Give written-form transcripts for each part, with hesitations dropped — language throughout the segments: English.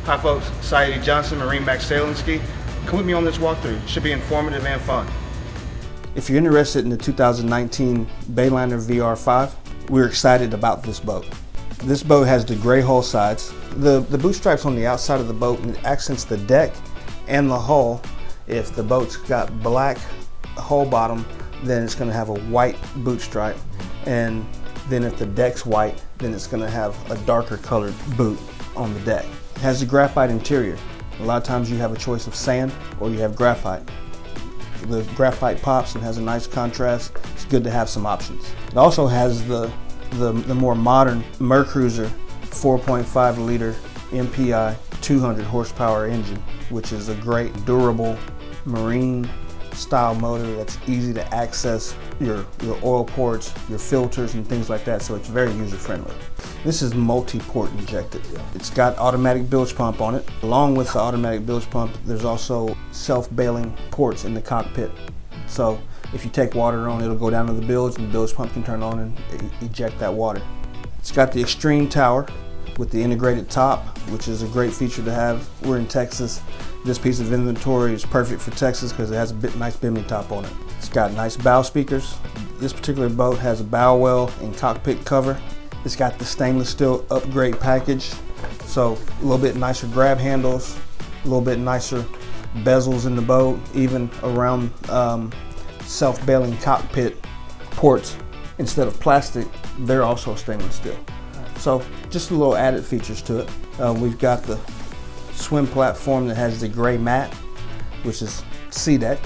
Hi folks, Saeed Johnson, MarineMax Sailandski. Come with me on this walkthrough. It should be informative and fun. If you're interested in the 2019 Bayliner VR5, we're excited about this boat. This boat has the gray hull sides. The boot stripes on the outside of the boat accents the deck and the hull. If the boat's got black hull bottom, then it's going to have a white boot stripe. And then if the deck's white, then it's going to have a darker colored boot on the deck. It has a graphite interior. A lot of times you have a choice of sand or you have graphite. The graphite pops and has a nice contrast. It's good to have some options. It also has the more modern Mercruiser 4.5 liter MPI 200 horsepower engine, which is a great durable marine style motor that's easy to access your oil ports, your filters and things like that, so it's very user friendly. This is multi-port injected. It's got automatic bilge pump on it. Along with the automatic bilge pump, there's also self-bailing ports in the cockpit. So if you take water on, it'll go down to the bilge and the bilge pump can turn on and eject that water. It's got the extreme tower with the integrated top, which is a great feature to have. We're in Texas. This piece of inventory is perfect for Texas because it has a nice bimini top on it. It's got nice bow speakers. This particular boat has a bow well and cockpit cover. It's got the stainless steel upgrade package, so a little bit nicer grab handles, a little bit nicer bezels in the boat, even around self-bailing cockpit ports. Instead of plastic, they're also stainless steel. So just a little added features to it. We've got the swim platform that has the gray mat, which is SeaDeck.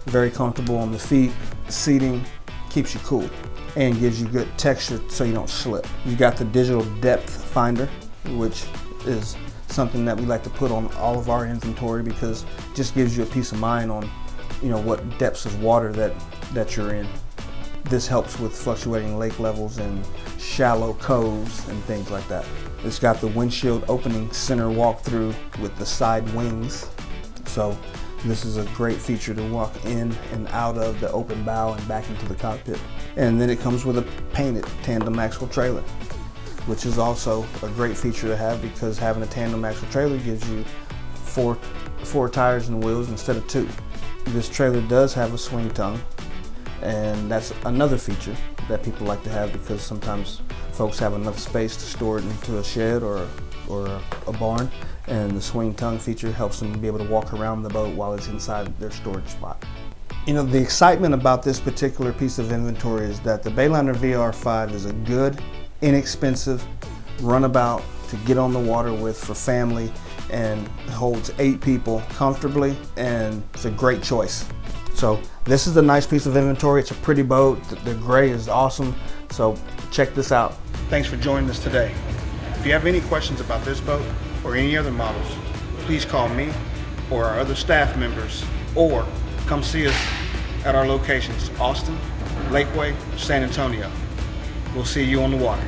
Very comfortable on the feet. Seating keeps you cool and gives you good texture so you don't slip. You got the digital depth finder, which is something that we like to put on all of our inventory because it just gives you a peace of mind on, what depths of water that you're in. This helps with fluctuating lake levels and shallow coves and things like that. It's got the windshield opening center walkthrough with the side wings. So this is a great feature to walk in and out of the open bow and back into the cockpit. And then it comes with a painted tandem axle trailer, which is also a great feature to have because having a tandem axle trailer gives you four tires and wheels instead of two. This trailer does have a swing tongue, and that's another feature that people like to have because sometimes folks have enough space to store it into a shed or a barn, and the swing tongue feature helps them be able to walk around the boat while it's inside their storage spot. The excitement about this particular piece of inventory is that the Bayliner VR5 is a good, inexpensive runabout to get on the water with for family and holds 8 people comfortably, and it's a great choice. So this is a nice piece of inventory. It's a pretty boat. The gray is awesome. So check this out. Thanks for joining us today. If you have any questions about this boat or any other models, please call me or our other staff members, or come see us at our locations, Austin, Lakeway, San Antonio. We'll see you on the water.